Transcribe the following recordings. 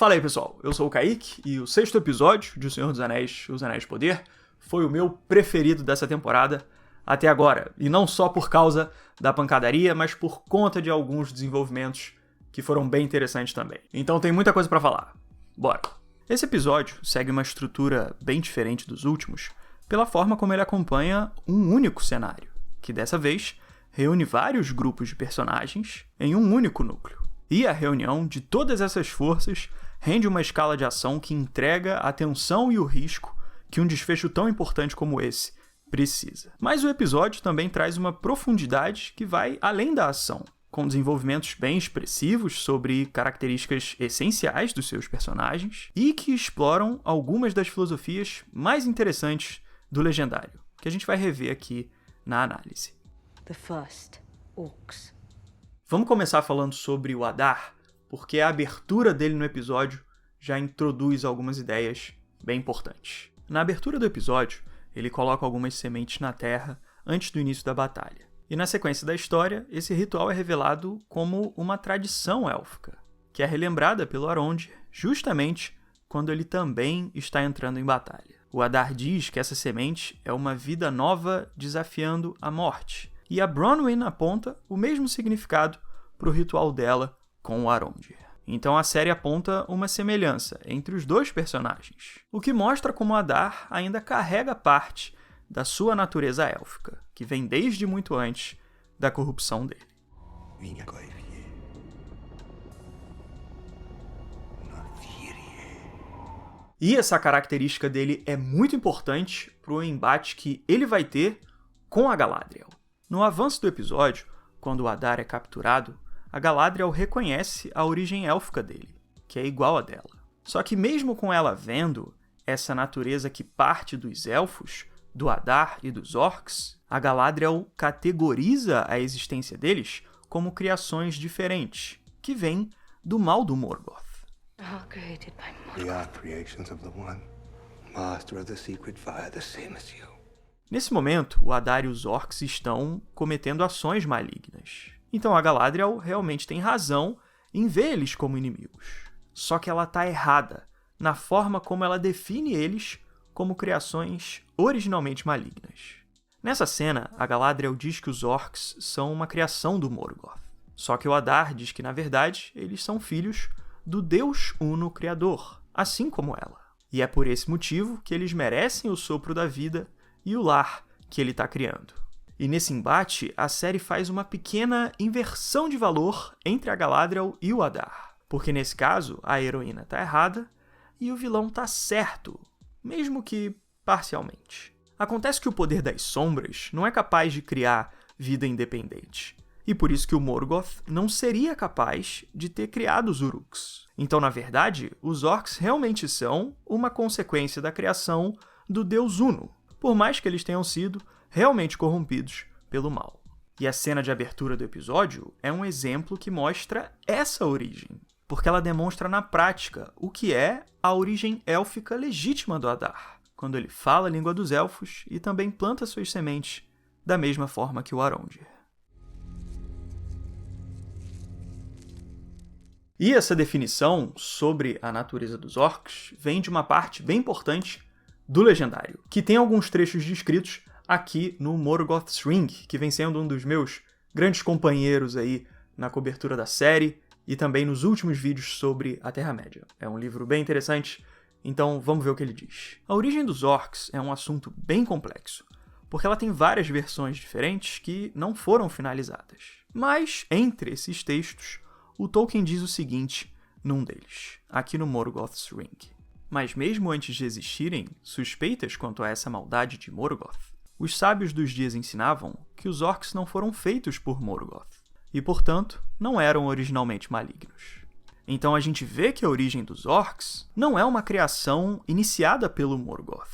Fala aí, pessoal, eu sou o Kaique e o 6º episódio de O Senhor dos Anéis, Os Anéis de Poder, foi o meu preferido dessa temporada até agora. E não só por causa da pancadaria, mas por conta de alguns desenvolvimentos que foram bem interessantes também. Então tem muita coisa pra falar. Bora! Esse episódio segue uma estrutura bem diferente dos últimos, pela forma como ele acompanha um único cenário, que dessa vez reúne vários grupos de personagens em um único núcleo. E a reunião de todas essas forças rende uma escala de ação que entrega a tensão e o risco que um desfecho tão importante como esse precisa. Mas o episódio também traz uma profundidade que vai além da ação, com desenvolvimentos bem expressivos sobre características essenciais dos seus personagens e que exploram algumas das filosofias mais interessantes do Legendário, que a gente vai rever aqui na análise. The first orcs. Vamos começar falando sobre o Adar, porque a abertura dele no episódio já introduz algumas ideias bem importantes. Na abertura do episódio, ele coloca algumas sementes na terra antes do início da batalha. E na sequência da história, esse ritual é revelado como uma tradição élfica, que é relembrada pelo Arondir justamente quando ele também está entrando em batalha. O Adar diz que essa semente é uma vida nova desafiando a morte, e a Bronwyn aponta o mesmo significado para o ritual dela com o Arondir. Então a série aponta uma semelhança entre os dois personagens, o que mostra como o Adar ainda carrega parte da sua natureza élfica, que vem desde muito antes da corrupção dele. E essa característica dele é muito importante para o embate que ele vai ter com a Galadriel. No avanço do episódio, quando o Adar é capturado, a Galadriel reconhece a origem élfica dele, que é igual a dela. Só que mesmo com ela vendo essa natureza que parte dos elfos, do Adar e dos orcs, a Galadriel categoriza a existência deles como criações diferentes, que vêm do mal do Morgoth. All created by We are creations of the One, Master of the Secret Fire, the same as you. Nesse momento, o Adar e os orcs estão cometendo ações malignas. Então a Galadriel realmente tem razão em ver eles como inimigos. Só que ela está errada na forma como ela define eles como criações originalmente malignas. Nessa cena, a Galadriel diz que os orcs são uma criação do Morgoth. Só que o Adar diz que, na verdade, eles são filhos do Deus Uno Criador, assim como ela. E é por esse motivo que eles merecem o sopro da vida e o lar que ele está criando. E nesse embate, a série faz uma pequena inversão de valor entre a Galadriel e o Adar. Porque nesse caso, a heroína está errada e o vilão está certo, mesmo que parcialmente. Acontece que o poder das sombras não é capaz de criar vida independente. E por isso que o Morgoth não seria capaz de ter criado os Uruks. Então, na verdade, os orcs realmente são uma consequência da criação do Deus Uno, por mais que eles tenham sido realmente corrompidos pelo mal. E a cena de abertura do episódio é um exemplo que mostra essa origem, porque ela demonstra na prática o que é a origem élfica legítima do Adar, quando ele fala a língua dos elfos e também planta suas sementes da mesma forma que o Arondir. E essa definição sobre a natureza dos orcs vem de uma parte bem importante do Legendário, que tem alguns trechos descritos aqui no Morgoth's Ring, que vem sendo um dos meus grandes companheiros aí na cobertura da série e também nos últimos vídeos sobre a Terra-média. É um livro bem interessante, então vamos ver o que ele diz. A origem dos orcs é um assunto bem complexo, porque ela tem várias versões diferentes que não foram finalizadas. Mas, entre esses textos, o Tolkien diz o seguinte num deles, aqui no Morgoth's Ring. Mas mesmo antes de existirem suspeitas quanto a essa maldade de Morgoth, os sábios dos dias ensinavam que os orcs não foram feitos por Morgoth, e, portanto, não eram originalmente malignos. Então a gente vê que a origem dos orcs não é uma criação iniciada pelo Morgoth.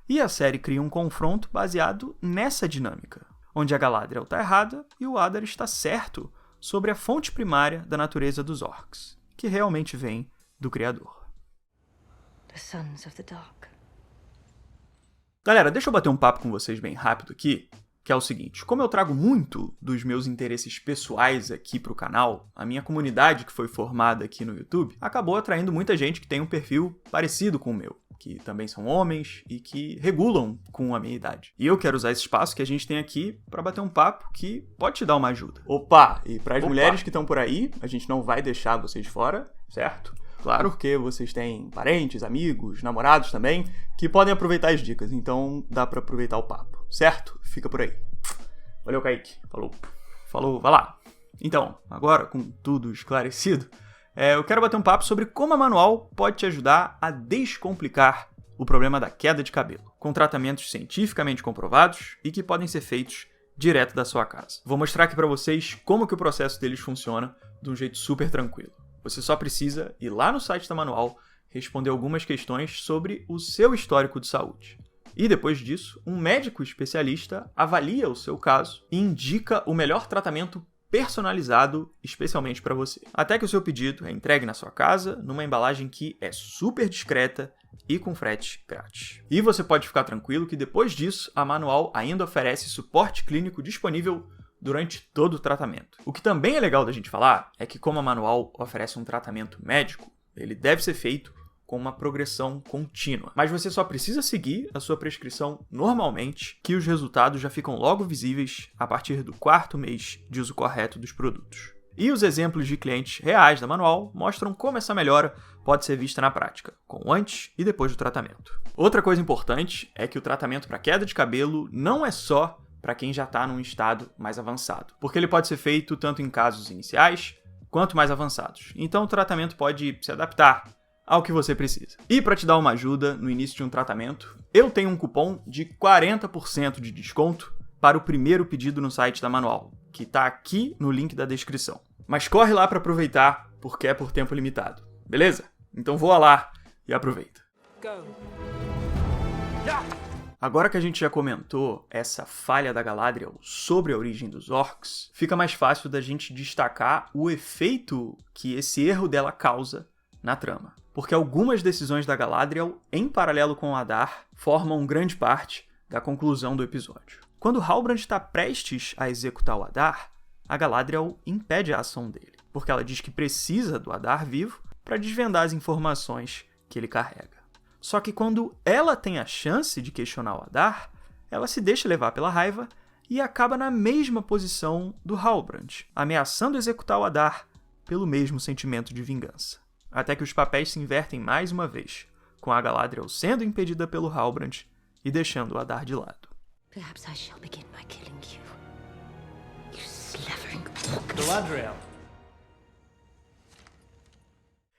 E a série cria um confronto baseado nessa dinâmica, onde a Galadriel está errada e o Adar está certo sobre a fonte primária da natureza dos orcs, que realmente vem do Criador. the Sons of the Dark. Galera, deixa eu bater um papo com vocês bem rápido aqui. que é o seguinte: como eu trago muito dos meus interesses pessoais aqui pro canal, a minha comunidade que foi formada aqui no YouTube acabou atraindo muita gente que tem um perfil parecido com o meu, que também são homens e que regulam com a minha idade. E eu quero usar esse espaço que a gente tem aqui para bater um papo que pode te dar uma ajuda. Opa! E para as mulheres que estão por aí, a gente não vai deixar vocês fora, certo? Claro, porque vocês têm parentes, amigos, namorados também, que podem aproveitar as dicas, então dá para aproveitar o papo, certo? Fica por aí. Valeu, Kaique. Falou, vai lá. Então, agora, com tudo esclarecido, eu quero bater um papo sobre como a Manual pode te ajudar a descomplicar o problema da queda de cabelo, com tratamentos cientificamente comprovados e que podem ser feitos direto da sua casa. Vou mostrar aqui para vocês como que o processo deles funciona de um jeito super tranquilo. Você só precisa ir lá no site da Manual, responder algumas questões sobre o seu histórico de saúde. E depois disso, um médico especialista avalia o seu caso e indica o melhor tratamento personalizado especialmente para você. Até que o seu pedido é entregue na sua casa, numa embalagem que é super discreta e com frete grátis. E você pode ficar tranquilo que depois disso, a Manual ainda oferece suporte clínico disponível durante todo o tratamento. O que também é legal da gente falar é que, como a Manual oferece um tratamento médico, ele deve ser feito com uma progressão contínua. Mas você só precisa seguir a sua prescrição normalmente, que os resultados já ficam logo visíveis a partir do 4º mês de uso correto dos produtos. E os exemplos de clientes reais da Manual mostram como essa melhora pode ser vista na prática, com o antes e depois do tratamento. Outra coisa importante é que o tratamento para queda de cabelo não é só para quem já está num estado mais avançado, porque ele pode ser feito tanto em casos iniciais quanto mais avançados. Então o tratamento pode se adaptar ao que você precisa. E para te dar uma ajuda no início de um tratamento, eu tenho um cupom de 40% de desconto para o primeiro pedido no site da Manual, que está aqui no link da descrição. Mas corre lá para aproveitar, porque é por tempo limitado, beleza? Então voa lá e aproveita. Agora que a gente já comentou essa falha da Galadriel sobre a origem dos orcs, fica mais fácil da gente destacar o efeito que esse erro dela causa na trama. Porque algumas decisões da Galadriel, em paralelo com o Adar, formam grande parte da conclusão do episódio. Quando Halbrand está prestes a executar o Adar, a Galadriel impede a ação dele, porque ela diz que precisa do Adar vivo para desvendar as informações que ele carrega. Só que quando ela tem a chance de questionar o Adar, ela se deixa levar pela raiva e acaba na mesma posição do Halbrand, ameaçando executar o Adar pelo mesmo sentimento de vingança. Até que os papéis se invertem mais uma vez, com a Galadriel sendo impedida pelo Halbrand e deixando o Adar de lado. Perhaps I shall begin by killing you. You slavering orc. Galadriel.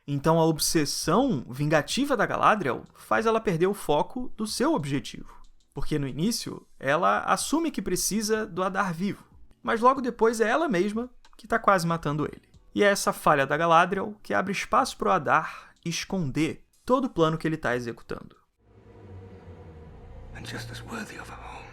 Então a obsessão vingativa da Galadriel faz ela perder o foco do seu objetivo. Porque no início, ela assume que precisa do Adar vivo, mas logo depois é ela mesma que está quase matando ele. E é essa falha da Galadriel que abre espaço para o Adar esconder todo o plano que ele está executando. And just as worthy of a home.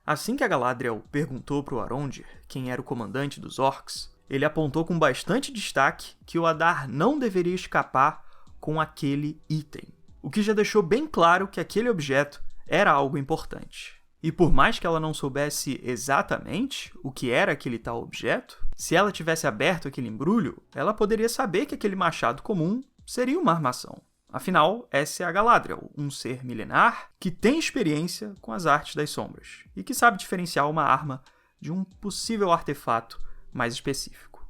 Assim que a Galadriel perguntou para o Arondir quem era o comandante dos orcs, ele apontou com bastante destaque que o Adar não deveria escapar com aquele item, o que já deixou bem claro que aquele objeto era algo importante. E por mais que ela não soubesse exatamente o que era aquele tal objeto, se ela tivesse aberto aquele embrulho, ela poderia saber que aquele machado comum seria uma armação. Afinal, essa é a Galadriel, um ser milenar que tem experiência com as artes das sombras e que sabe diferenciar uma arma de um possível artefato mais específico.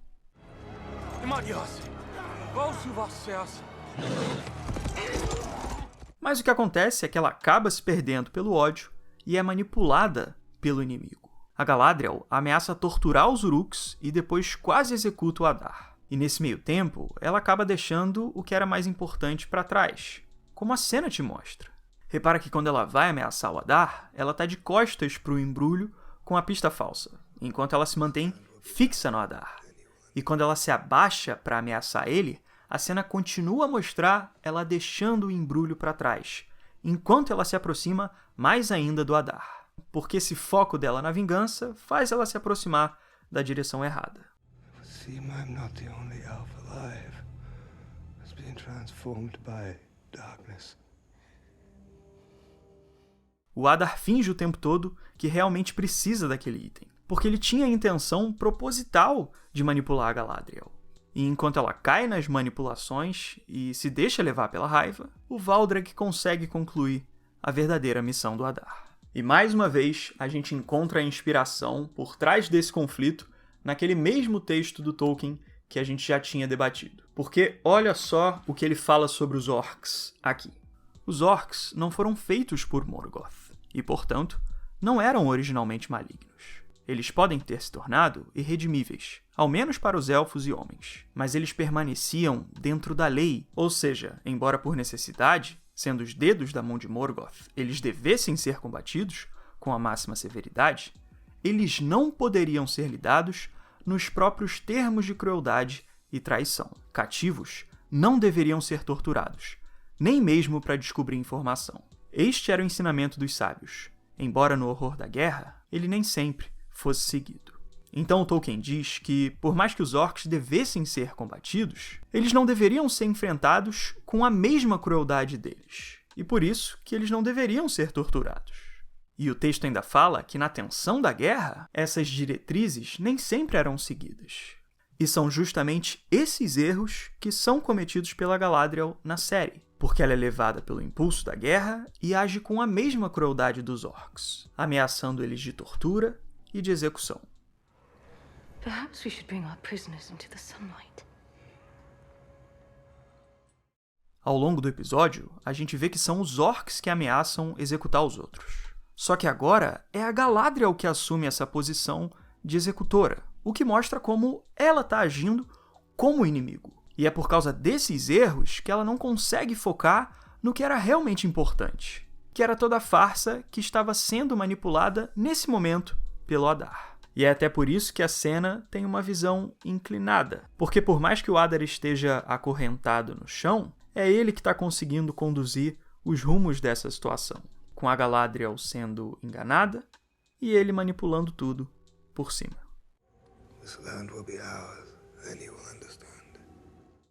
Mas o que acontece é que ela acaba se perdendo pelo ódio e é manipulada pelo inimigo. A Galadriel ameaça torturar os Uruks e depois quase executa o Adar. E nesse meio tempo, ela acaba deixando o que era mais importante para trás, como a cena te mostra. Repara que quando ela vai ameaçar o Adar, ela está de costas para o embrulho com a pista falsa, enquanto ela se mantém fixa no Adar. E quando ela se abaixa para ameaçar ele, a cena continua a mostrar ela deixando o embrulho para trás, enquanto ela se aproxima mais ainda do Adar. Porque esse foco dela na vingança faz ela se aproximar da direção errada. See, I'm not the only elf alive that's being transformed by darkness. o Adar finge o tempo todo que realmente precisa daquele item, porque ele tinha a intenção proposital de manipular a Galadriel. E enquanto ela cai nas manipulações e se deixa levar pela raiva, o Valdrag consegue concluir a verdadeira missão do Adar. E mais uma vez, a gente encontra a inspiração por trás desse conflito naquele mesmo texto do Tolkien que a gente já tinha debatido. Porque olha só o que ele fala sobre os orcs aqui. Os orcs não foram feitos por Morgoth e, portanto, não eram originalmente malignos. Eles podem ter se tornado irredimíveis, ao menos para os elfos e homens, mas eles permaneciam dentro da lei, ou seja, embora por necessidade, sendo os dedos da mão de Morgoth, eles devessem ser combatidos com a máxima severidade, eles não poderiam ser lidados nos próprios termos de crueldade e traição. Cativos não deveriam ser torturados, nem mesmo para descobrir informação. Este era o ensinamento dos sábios, embora no horror da guerra, ele nem sempre fosse seguido. Então o Tolkien diz que, por mais que os orcs devessem ser combatidos, eles não deveriam ser enfrentados com a mesma crueldade deles, e por isso que eles não deveriam ser torturados. E o texto ainda fala que na tensão da guerra, essas diretrizes nem sempre eram seguidas. E são justamente esses erros que são cometidos pela Galadriel na série, porque ela é levada pelo impulso da guerra e age com a mesma crueldade dos orcs, ameaçando eles de tortura e de execução. Perhaps we should bring our prisoners into the sunlight. Ao longo do episódio, a gente vê que são os orcs que ameaçam executar os outros. Só que agora é a Galadriel que assume essa posição de executora, o que mostra como ela está agindo como inimigo. E é por causa desses erros que ela não consegue focar no que era realmente importante, que era toda a farsa que estava sendo manipulada nesse momento pelo Adar. E é até por isso que a cena tem uma visão inclinada, porque por mais que o Adar esteja acorrentado no chão, é ele que está conseguindo conduzir os rumos dessa situação, com a Galadriel sendo enganada e ele manipulando tudo por cima. This land will be ours, and you will understand.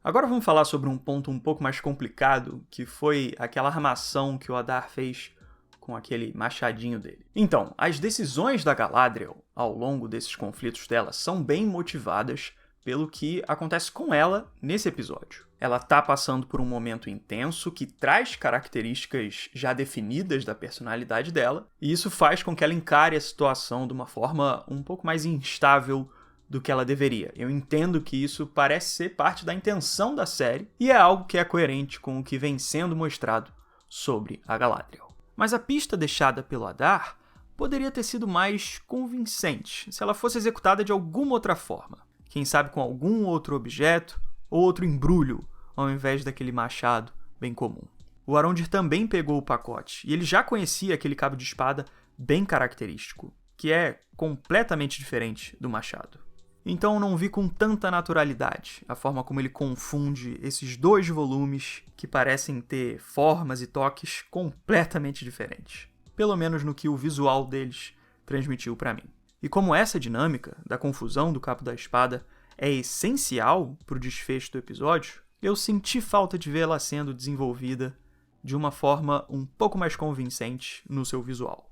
Agora vamos falar sobre um ponto um pouco mais complicado, que foi aquela armação que o Adar fez com aquele machadinho dele. Então, as decisões da Galadriel ao longo desses conflitos dela são bem motivadas pelo que acontece com ela nesse episódio. Ela está passando por um momento intenso que traz características já definidas da personalidade dela, e isso faz com que ela encare a situação de uma forma um pouco mais instável do que ela deveria. Eu entendo que isso parece ser parte da intenção da série, e é algo que é coerente com o que vem sendo mostrado sobre a Galadriel. Mas a pista deixada pelo Adar poderia ter sido mais convincente se ela fosse executada de alguma outra forma. Quem sabe com algum outro objeto ou outro embrulho, ao invés daquele machado bem comum. O Arondir também pegou o pacote, e ele já conhecia aquele cabo de espada bem característico, que é completamente diferente do machado. Então não vi com tanta naturalidade a forma como ele confunde esses dois volumes que parecem ter formas e toques completamente diferentes. Pelo menos no que o visual deles transmitiu para mim. E como essa dinâmica da confusão do cabo da espada é essencial para o desfecho do episódio, eu senti falta de vê-la sendo desenvolvida de uma forma um pouco mais convincente no seu visual.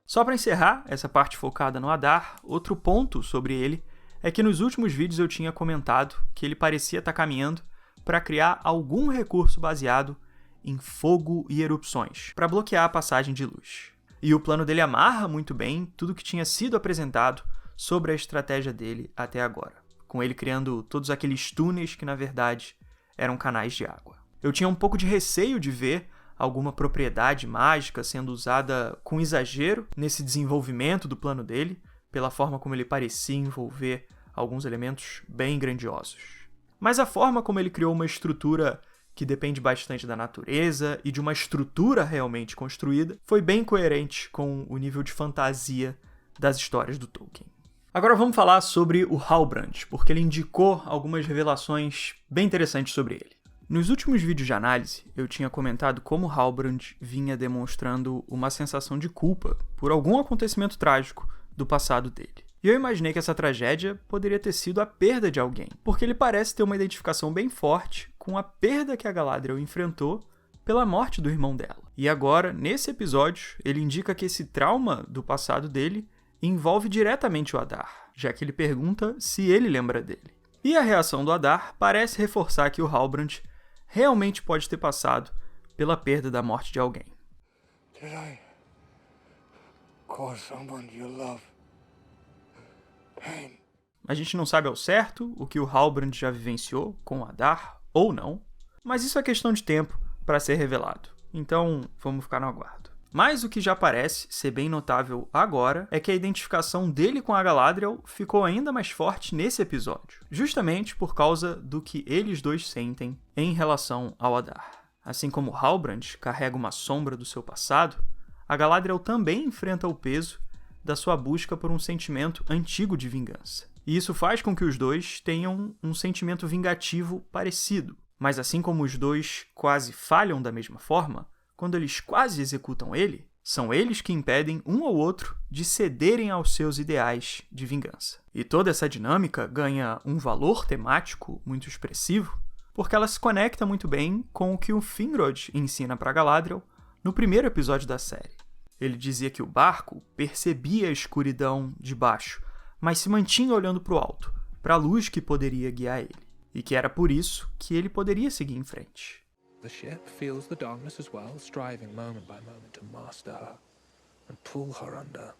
Só para encerrar essa parte focada no Adar, outro ponto sobre ele é que nos últimos vídeos eu tinha comentado que ele parecia estar caminhando para criar algum recurso baseado em fogo e erupções, para bloquear a passagem de luz. E o plano dele amarra muito bem tudo que tinha sido apresentado sobre a estratégia dele até agora, com ele criando todos aqueles túneis que na verdade eram canais de água. Eu tinha um pouco de receio de ver alguma propriedade mágica sendo usada com exagero nesse desenvolvimento do plano dele, pela forma como ele parecia envolver alguns elementos bem grandiosos. Mas a forma como ele criou uma estrutura que depende bastante da natureza e de uma estrutura realmente construída foi bem coerente com o nível de fantasia das histórias do Tolkien. Agora vamos falar sobre o Halbrand, porque ele indicou algumas revelações bem interessantes sobre ele. Nos últimos vídeos de análise, eu tinha comentado como Halbrand vinha demonstrando uma sensação de culpa por algum acontecimento trágico do passado dele. E eu imaginei que essa tragédia poderia ter sido a perda de alguém, porque ele parece ter uma identificação bem forte com a perda que a Galadriel enfrentou pela morte do irmão dela. E agora, nesse episódio, ele indica que esse trauma do passado dele envolve diretamente o Adar, já que ele pergunta se ele lembra dele. E a reação do Adar parece reforçar que o Halbrand realmente pode ter passado pela perda da morte de alguém. Did I cause someone you love pain? A gente não sabe ao certo o que o Halbrand já vivenciou com o Adar ou não, mas isso é questão de tempo para ser revelado. Então, vamos ficar no aguardo. Mas o que já parece ser bem notável agora é que a identificação dele com a Galadriel ficou ainda mais forte nesse episódio, justamente por causa do que eles dois sentem em relação ao Adar. Assim como Halbrand carrega uma sombra do seu passado, a Galadriel também enfrenta o peso da sua busca por um sentimento antigo de vingança. E isso faz com que os dois tenham um sentimento vingativo parecido. Mas assim como os dois quase falham da mesma forma, quando eles quase executam ele, são eles que impedem um ao outro de cederem aos seus ideais de vingança. E toda essa dinâmica ganha um valor temático muito expressivo, porque ela se conecta muito bem com o que o Finrod ensina para Galadriel no primeiro episódio da série. Ele dizia que o barco percebia a escuridão de baixo, mas se mantinha olhando para o alto, para a luz que poderia guiar ele, e que era por isso que ele poderia seguir em frente. The ship feels the darkness as well, striving moment by moment to master her and pull her under.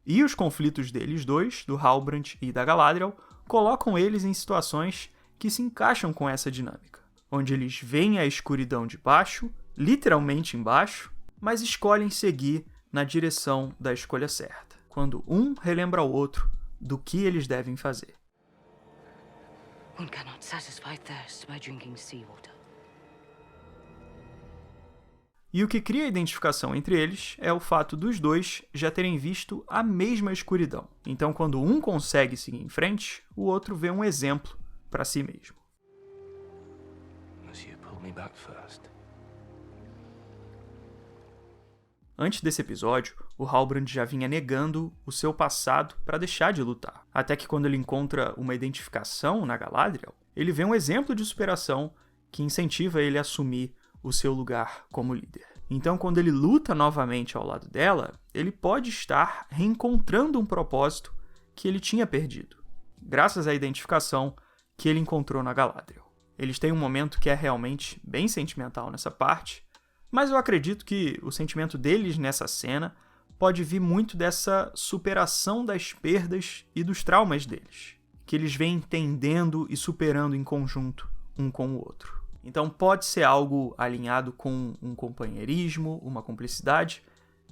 E os conflitos deles dois, do Halbrand e da Galadriel, colocam eles em situações que se encaixam com essa dinâmica, onde eles veem a escuridão de baixo, literalmente embaixo, mas escolhem seguir na direção da escolha certa, quando um relembra ao outro do que eles devem fazer. One cannot satisfy thirst by drinking seawater. E o que cria a identificação entre eles é o fato dos dois já terem visto a mesma escuridão. Então, quando um consegue seguir em frente, o outro vê um exemplo para si mesmo. Unless you pull me back first. Antes desse episódio, o Halbrand já vinha negando o seu passado para deixar de lutar. Até que quando ele encontra uma identificação na Galadriel, ele vê um exemplo de superação que incentiva ele a assumir o seu lugar como líder. Então, quando ele luta novamente ao lado dela, ele pode estar reencontrando um propósito que ele tinha perdido, graças à identificação que ele encontrou na Galadriel. Eles têm um momento que é realmente bem sentimental nessa parte, mas eu acredito que o sentimento deles nessa cena pode vir muito dessa superação das perdas e dos traumas deles, que eles vêm entendendo e superando em conjunto um com o outro. Então pode ser algo alinhado com um companheirismo, uma cumplicidade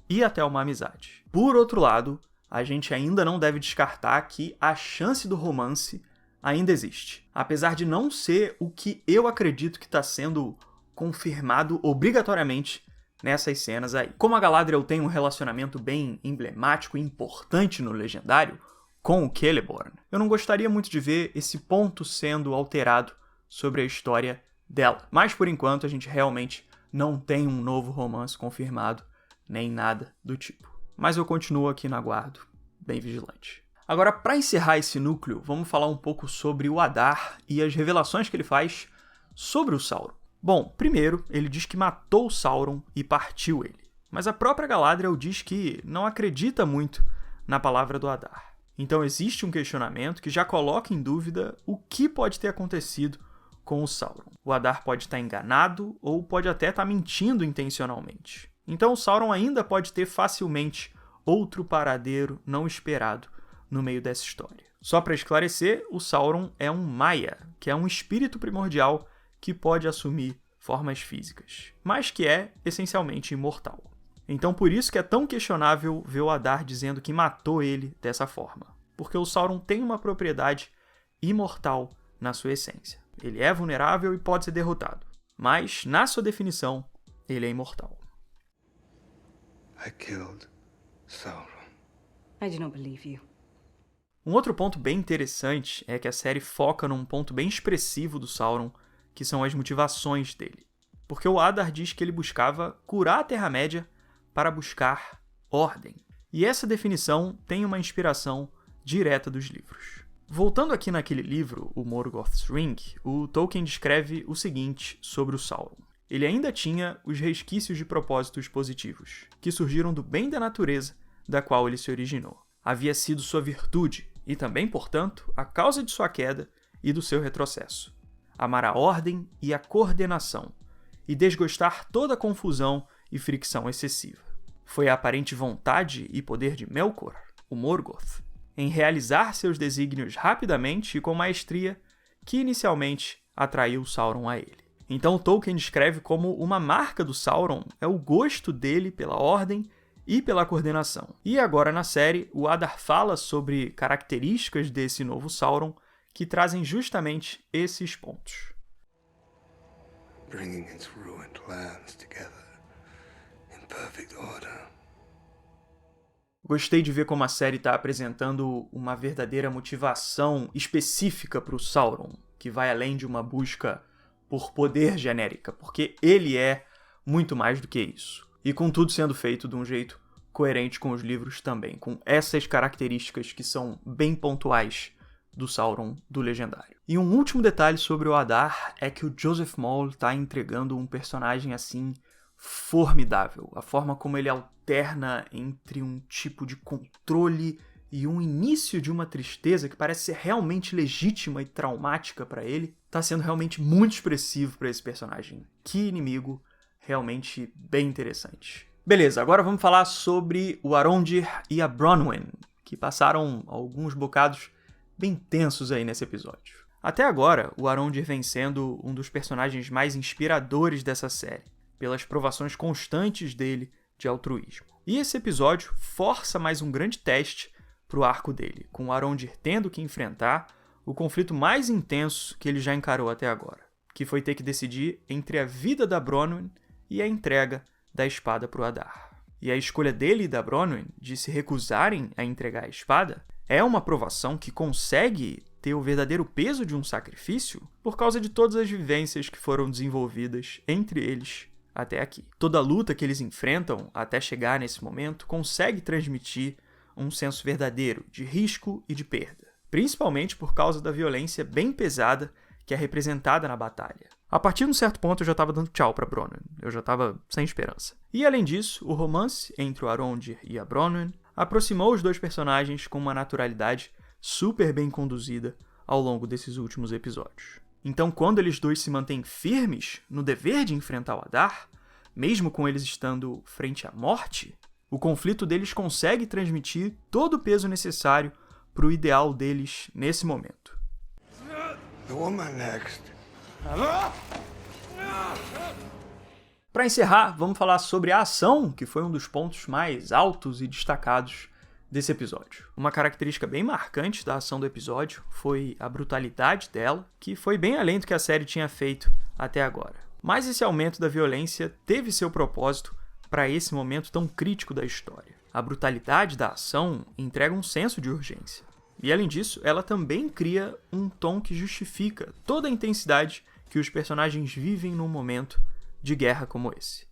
e até uma amizade. Por outro lado, a gente ainda não deve descartar que a chance do romance ainda existe, apesar de não ser o que eu acredito que está sendo confirmado obrigatoriamente nessas cenas aí. Como a Galadriel tem um relacionamento bem emblemático e importante no Legendário com o Celeborn, eu não gostaria muito de ver esse ponto sendo alterado sobre a história dela. Mas, por enquanto, a gente realmente não tem um novo romance confirmado, nem nada do tipo. Mas eu continuo aqui no aguardo, bem vigilante. Agora, para encerrar esse núcleo, vamos falar um pouco sobre o Adar e as revelações que ele faz sobre o Sauron. Bom, primeiro, ele diz que matou o Sauron e partiu ele. Mas a própria Galadriel diz que não acredita muito na palavra do Adar. Então existe um questionamento que já coloca em dúvida o que pode ter acontecido com o Sauron. O Adar pode estar enganado ou pode até estar mentindo intencionalmente. Então o Sauron ainda pode ter facilmente outro paradeiro não esperado no meio dessa história. Só para esclarecer, o Sauron é um Maia, que é um espírito primordial que pode assumir formas físicas, mas que é essencialmente imortal. Então por isso que é tão questionável ver o Adar dizendo que matou ele dessa forma, porque o Sauron tem uma propriedade imortal na sua essência. Ele é vulnerável e pode ser derrotado, mas, na sua definição, ele é imortal. I killed Sauron. I do not believe you. Um outro ponto bem interessante é que a série foca num ponto bem expressivo do Sauron, que são as motivações dele. Porque o Adar diz que ele buscava curar a Terra-média para buscar ordem. E essa definição tem uma inspiração direta dos livros. Voltando aqui naquele livro, o Morgoth's Ring, o Tolkien descreve o seguinte sobre o Sauron. Ele ainda tinha os resquícios de propósitos positivos, que surgiram do bem da natureza da qual ele se originou. Havia sido sua virtude, e também, portanto, a causa de sua queda e do seu retrocesso. Amar a ordem e a coordenação, e desgostar toda a confusão e fricção excessiva. Foi a aparente vontade e poder de Melkor, o Morgoth, em realizar seus desígnios rapidamente e com maestria, que inicialmente atraiu Sauron a ele. Então Tolkien descreve como uma marca do Sauron é o gosto dele pela ordem e pela coordenação. E agora na série, o Adar fala sobre características desse novo Sauron que trazem justamente esses pontos. Bringing its ruined lands together in perfect order. Gostei de ver como a série está apresentando uma verdadeira motivação específica para o Sauron, que vai além de uma busca por poder genérica, porque ele é muito mais do que isso. E com tudo sendo feito de um jeito coerente com os livros também, com essas características que são bem pontuais do Sauron do Legendário. E um último detalhe sobre o Adar é que o Joseph Mawle está entregando um personagem assim formidável. A forma como ele alterna entre um tipo de controle e um início de uma tristeza que parece ser realmente legítima e traumática para ele, está sendo realmente muito expressivo para esse personagem. Que inimigo realmente bem interessante. Beleza, agora vamos falar sobre o Arondir e a Bronwyn, que passaram alguns bocados bem tensos aí nesse episódio. Até agora, o Arondir vem sendo um dos personagens mais inspiradores dessa série, pelas provações constantes dele de altruísmo. E esse episódio força mais um grande teste para o arco dele, com o Arondir tendo que enfrentar o conflito mais intenso que ele já encarou até agora, que foi ter que decidir entre a vida da Bronwyn e a entrega da espada para o Adar. E a escolha dele e da Bronwyn de se recusarem a entregar a espada é uma provação que consegue ter o verdadeiro peso de um sacrifício por causa de todas as vivências que foram desenvolvidas entre eles até aqui. Toda a luta que eles enfrentam até chegar nesse momento consegue transmitir um senso verdadeiro de risco e de perda, principalmente por causa da violência bem pesada que é representada na batalha. A partir de um certo ponto eu já estava dando tchau para Bronwyn, eu já estava sem esperança. E além disso, o romance entre o Arondir e a Bronwyn aproximou os dois personagens com uma naturalidade super bem conduzida ao longo desses últimos episódios. Então, quando eles dois se mantêm firmes no dever de enfrentar o Adar, mesmo com eles estando frente à morte, o conflito deles consegue transmitir todo o peso necessário para o ideal deles nesse momento. The woman next. Para encerrar, vamos falar sobre a ação, que foi um dos pontos mais altos e destacados desse episódio. Uma característica bem marcante da ação do episódio foi a brutalidade dela, que foi bem além do que a série tinha feito até agora. Mas esse aumento da violência teve seu propósito para esse momento tão crítico da história. A brutalidade da ação entrega um senso de urgência. E além disso, ela também cria um tom que justifica toda a intensidade que os personagens vivem num momento de guerra como esse.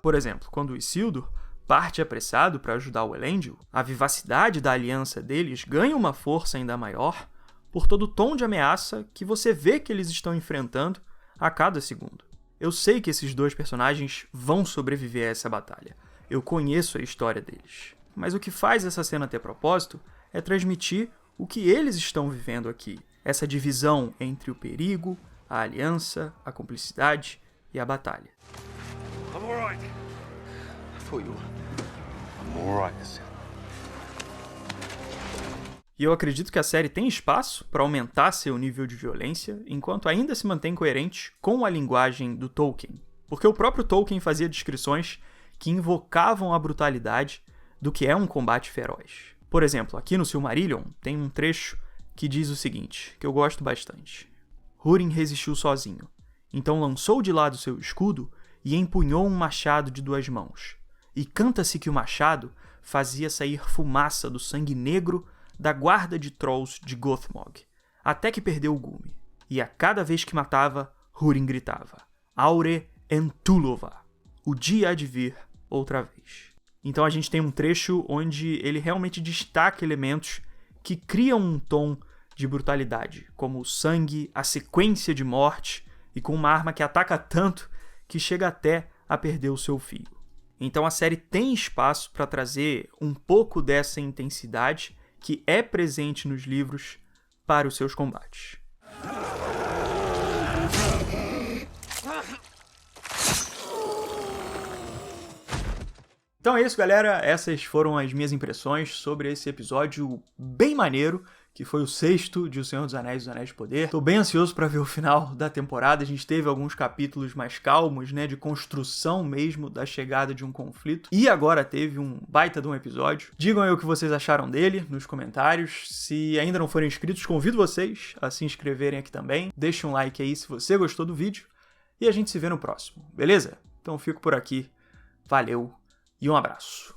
Por exemplo, quando o Isildur parte apressado para ajudar o Elendil, a vivacidade da aliança deles ganha uma força ainda maior por todo o tom de ameaça que você vê que eles estão enfrentando a cada segundo. Eu sei que esses dois personagens vão sobreviver a essa batalha. Eu conheço a história deles. Mas o que faz essa cena ter propósito é transmitir o que eles estão vivendo aqui. Essa divisão entre o perigo, a aliança, a cumplicidade e a batalha. I'm all right. I thought you were. I'm all right. E eu acredito que a série tem espaço para aumentar seu nível de violência, enquanto ainda se mantém coerente com a linguagem do Tolkien. Porque o próprio Tolkien fazia descrições que invocavam a brutalidade do que é um combate feroz. Por exemplo, aqui no Silmarillion tem um trecho que diz o seguinte, que eu gosto bastante. Húrin resistiu sozinho, então lançou de lado seu escudo e empunhou um machado de 2 mãos. E canta-se que o machado fazia sair fumaça do sangue negro da guarda de Trolls de Gothmog, até que perdeu o gume. E a cada vez que matava, Húrin gritava, Aure Entulova, o dia há de vir outra vez. Então a gente tem um trecho onde ele realmente destaca elementos que criam um tom de brutalidade, como o sangue, a sequência de morte e com uma arma que ataca tanto que chega até a perder o seu fio. Então a série tem espaço para trazer um pouco dessa intensidade que é presente nos livros para os seus combates. Então é isso, galera. Essas foram as minhas impressões sobre esse episódio bem maneiro, que foi o 6º de O Senhor dos Anéis e Os Anéis de Poder. Tô bem ansioso para ver o final da temporada. A gente teve alguns capítulos mais calmos, né, de construção mesmo da chegada de um conflito. E agora teve um baita de um episódio. Digam aí o que vocês acharam dele nos comentários. Se ainda não forem inscritos, convido vocês a se inscreverem aqui também. Deixe um like aí se você gostou do vídeo. E a gente se vê no próximo, beleza? Então fico por aqui. Valeu e um abraço.